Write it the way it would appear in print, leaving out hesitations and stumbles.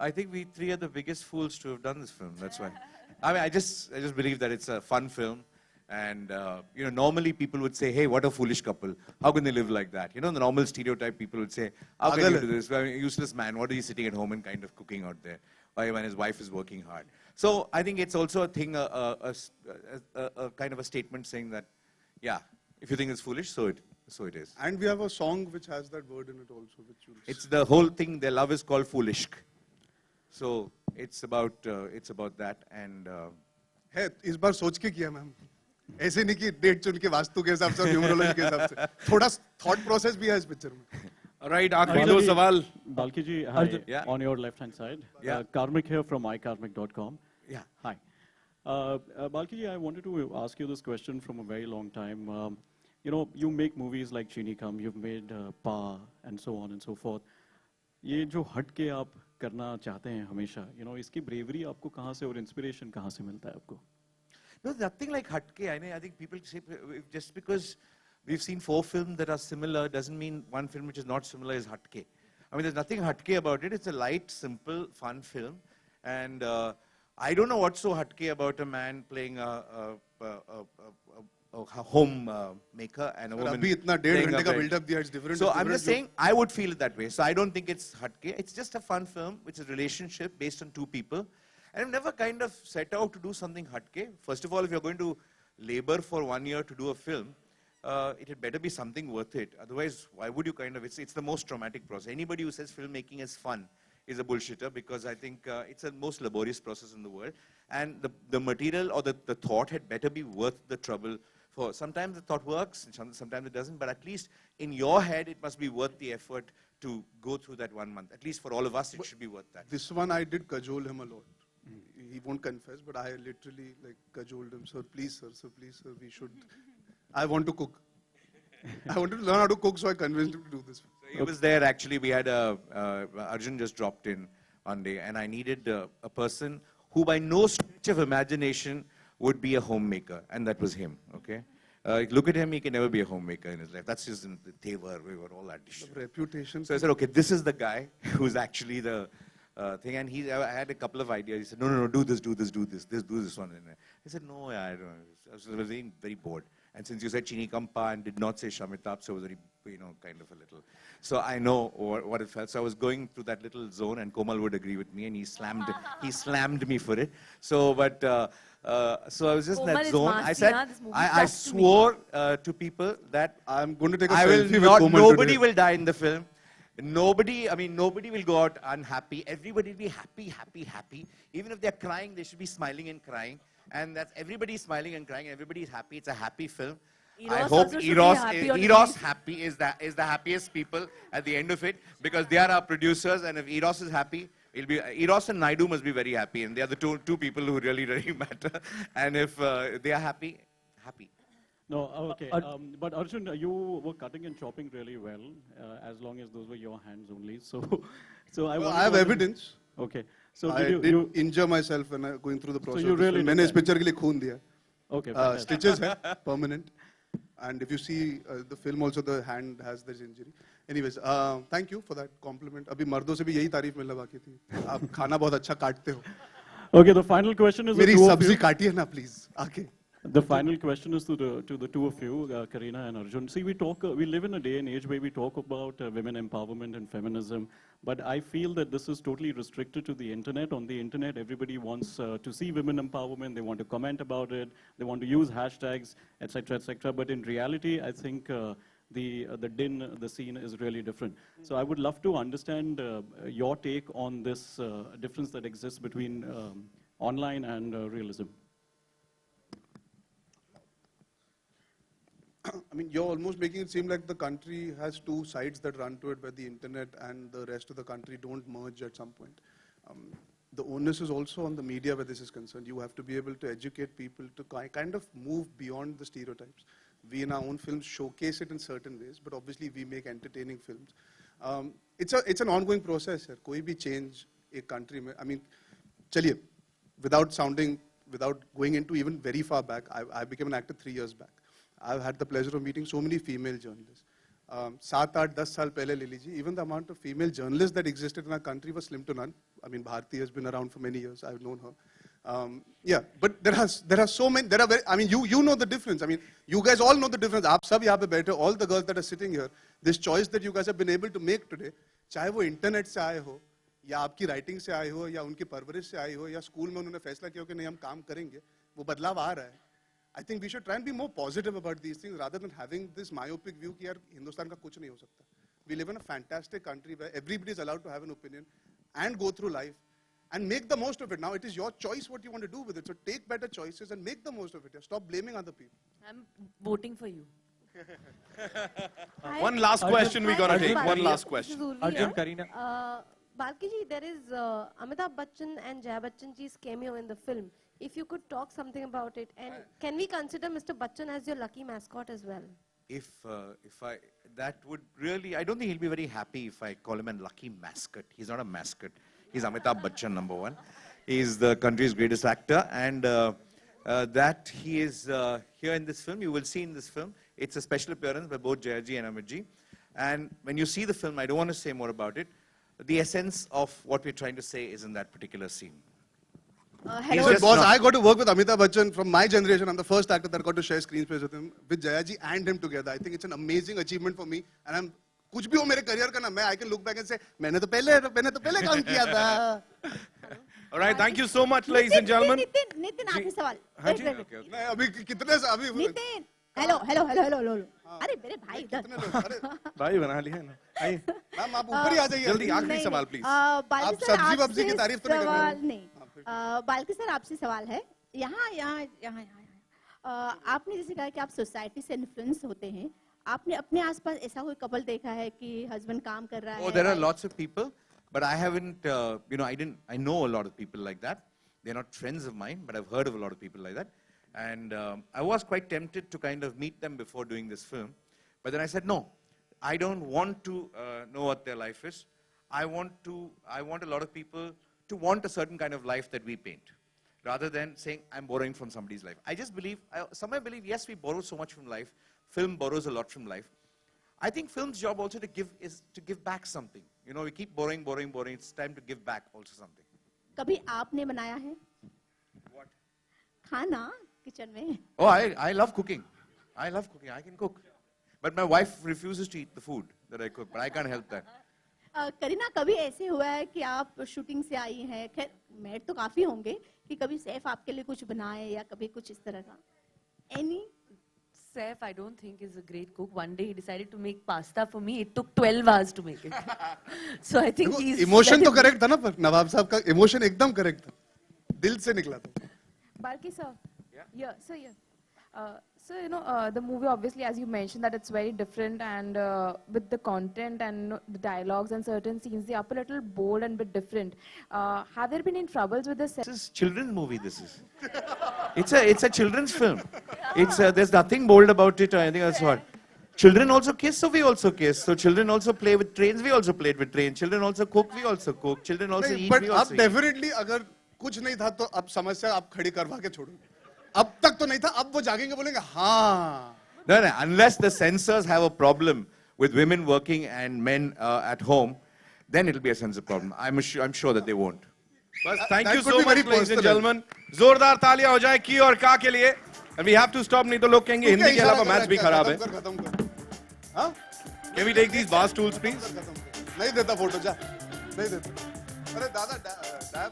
I think we three are the biggest fools to have done this film. That's why. I mean, I just believe that it's a fun film. And, normally people would say, hey, what a foolish couple. How can they live like that? The normal stereotype people would say, how can you do this? Well, useless man, what are you sitting at home and kind of cooking out there? Why, when his wife is working hard? So I think it's also a thing, a kind of a statement saying that, yeah, if you think it's foolish, so it is. And we have a song which has that word in it also. It's the whole thing, their love is called foolish. So it's about that. And है इस बार सोच के किया ma'am ऐसे नहीं कि date चुन के वास्तु के हिसाब से न्यूमरोलॉजी के हिसाब से थोड़ा थॉट प्रोसेस भी है इस पिक्चर में Alright, आखिरी दो सवाल. Baliki ji, hi. Yeah. On your left hand side. Yeah. Karmik here from mykarmik.com. Yeah. Hi. Baliki ji, I wanted to ask you this question from a very long time. You make movies like Chini Kam, you've made Pa, and so on and so forth. ये जो हट के आप करना चाहते हैं हमेशा, इसकी bravery आपको कहाँ से और inspiration कहाँ से मिलता है आपको? No, nothing like hatke. I think people say just because we've seen 4 films that are similar doesn't mean one film which is not similar is hatke. I mean, there's nothing hatke about it. It's a light, simple, fun film. And I don't know what's so hatke about a man playing a homemaker and a woman. So I'm just saying, I would feel it that way. So I don't think it's hatke. It's just a fun film, which is a relationship based on 2 people. And I've never kind of set out to do something hatke. First of all, if you're going to labor for 1 year to do a film, it had better be something worth it. Otherwise, why would you it's the most traumatic process. Anybody who says filmmaking is fun is a bullshitter because I think it's the most laborious process in the world. And the material or the thought had better be worth the trouble. Sometimes the thought works, sometimes it doesn't, but at least in your head, it must be worth the effort to go through that 1 month. At least for all of us, it should be worth that. This one I did cajole him a lot. He won't confess, but I literally cajoled him. Sir, please, sir, we should. I want to cook. I wanted to learn how to cook, so I convinced him to do this. So he was there actually. We had Arjun just dropped in one day, and I needed a person who, by no stretch of imagination, would be a homemaker, and that was him. Okay. Look at him, he can never be a homemaker in his life. That's just in the Tevar, we were all auditioned. Reputation. So I said, okay, this is the guy who's actually the thing. And I had a couple of ideas. He said, no, do this one. I said, no, I don't know. I was very, very bored. And since you said Chini Kampa and did not say Shamitab, so it was very, kind of a little. So I know what it felt. So I was going through that little zone, and Komal would agree with me, and he slammed me for it. So, so I was just in that zone. I said, I swore to people that I'm going to take a selfie with Komal nobody today. will die in the film. Nobody will go out unhappy. Everybody will be happy. Even if they're crying, they should be smiling and crying. And that's everybody's smiling and crying. Everybody is happy. It's a happy film. I hope Eros happy is the happiest people at the end of it because they are our producers. And if Eros is happy, it'll be Eros and Naidu must be very happy. And they are the two people who really matter. And if they are happy. No, okay. But Arjun, you were cutting and chopping really well, as long as those were your hands only. So I have evidence. Okay. So I did injure myself when I going through the process. So you really मैंने इस picture के लिए खून दिया. Okay. Stitches है, permanent. And if you see the film also, the hand has this injury. Anyways, thank you for that compliment. अभी मर्दों से भी यही तारीफ मिलना बाकी थी. आप खाना बहुत अच्छा काटते हो. Okay, the final question is मेरी सब्जी काटिए ना please. आके. The final question is to the two of you, Kareena and Arjun. See, we live in a day and age where we talk about women empowerment and feminism, but I feel that this is totally restricted to the internet. On the internet, everybody wants to see women empowerment. They want to comment about it. They want to use hashtags, etc., etc. But in reality, I think the scene is really different. So I would love to understand your take on this difference that exists between online and realism. I mean, you're almost making it seem like the country has 2 sides that run to it, where the internet and the rest of the country don't merge at some point. The onus is also on the media where this is concerned. You have to be able to educate people to kind of move beyond the stereotypes. We in our own films showcase it in certain ways, but obviously we make entertaining films. It's an ongoing process. कोई भी change a country में, I mean, चलिए, without going into even very far back, I became an actor 3 years back. I've had the pleasure of meeting so many female journalists. 7-8-10 साल पहले ले लीजिए, even the amount of female journalists that existed in our country was slim to none. I mean, Bharti has been around for many years. I've known her. Yeah, but there are so many. There are very, I mean, you know the difference. I mean, you guys all know the difference. आप सब यहाँ पे बैठे, all the girls that are sitting here, this choice that you guys have been able to make today, चाहे वो internet से आए हो, या आपकी राइटिंग से आए हो, या उनकी परवरिश से आए हो, या स्कूल में उन्होंने फैसला किया हो कि नहीं हम काम करेंगे, वो बदलाव आ रहा है. I think we should try and be more positive about these things rather than having this myopic view कि यार हिंदुस्तान का कुछ नहीं हो सकता. We live in a fantastic country where everybody is allowed to have an opinion and go through life and make the most of it. Now it is your choice what you want to do with it. So take better choices and make the most of it. Stop blaming other people. I'm voting for you. One last question we're going to take. One last question. Arjun, Kareena. Baliki ji, there is Amitabh Bachchan and Jaya Bachchan ji's cameo in the film. If you could talk something about it, and can we consider Mr. Bachchan as your lucky mascot as well? If I, that would really, I don't think he'll be very happy if I call him a lucky mascot. He's not a mascot. He's Amitabh Bachchan, number one. He's the country's greatest actor, and that he is here in this film. You will see in this film, it's a special appearance by both Jayaji and Amitji. And when you see the film, I don't want to say more about it. The essence of what we're trying to say is in that particular scene. Hello, boss. I got to work with Amitabh Bachchan from my generation. I'm the first actor that got to share screen space with him, with Jayaji and him together. I think it's an amazing achievement for me, and I'm कुछ भी हो मेरे career का ना I can look back and say मैंने तो पहले काम किया था. All right, thank you so much, ladies and gentlemen. Nitin आखिरी सवाल. नहीं अभी कितने अभी नितिन, हेलो. अरे मेरे भाई इधर. भाई बना लिया ना. आइए. मैम आप ऊपर ही आ जाइए. जल्दी आखिरी सवाल प्लीज. आप सब्जी वब्जी की तारीफ तो नहीं कर रहे हो. नहीं. बाल्की सर आपसे सवाल है. यहाँ. आपने जैसे कहा कि आप सोसाइटी से इन्फ्लुएंस होते हैं. आपने अपने आसपास ऐसा कोई कपल देखा है कि हस्बैंड काम कर रहा है? Oh, there are lots of people, but I haven't, I know a lot of people like that. They're not friends of mine, but I've heard of a lot of people like that. And I was quite tempted to kind of meet them before doing this film. But then I said, no, I don't want to know what their life is. I want a lot of people to want a certain kind of life that we paint, rather than saying, I'm borrowing from somebody's life. I just believe, somewhere believe, yes, we borrow so much from life. Film borrows a lot from life. I think film's job also is to give back something. You know, we keep borrowing. It's time to give back also something. कभी आपने बनाया है? What? खाना kitchen में? Oh, I love cooking. I can cook. But my wife refuses to eat the food that I cook, but I can't help that. Kareena, कभी ऐसे हुआ है कि आप शूटिंग से आई हैं, खैर मेड तो काफी होंगे, कि कभी सैफ आपके लिए कुछ बनाए या कभी कुछ इस तरह का? Any? Saif, I don't think is a great cook. One day he decided to make pasta for me. It took 12 hours to make it. So I think he's... Emotion तो correct था ना, पर नवाब साहब का emotion एकदम correct था. दिल से निकला था. Balki sir. Yeah. So you know the movie, obviously, as you mentioned, that it's very different, and with the content and the dialogues and certain scenes, they are a little bold and bit different. Have there been any troubles with this? This is children's movie. This is. It's a children's film. There's nothing bold about it or anything else. What? Children also kiss, so we also kiss. So children also play with trains, we also played with trains. Children also cook, we also cook. Children also eat, we also eat. But definitely, अगर कुछ नहीं था तो अब समस्या आप खड़ी करवा के छोड़ो. अब तक तो नहीं था, अब वो जागेंगे बोलेंगे हाँ. No, unless the censors have a problem with women working and men at home, then it'll be a censor problem. I'm sure that they won't. But thank you so much, ladies and gentlemen. जोरदार तालियां हो जाए की और का के लिए. And we have to stop, नहीं तो लोग कहेंगे हिंदी के अलावा मैच भी खराब है. Can we take these bar stools, please? नहीं देता फोटो जा. नहीं देता. अरे दादा डैब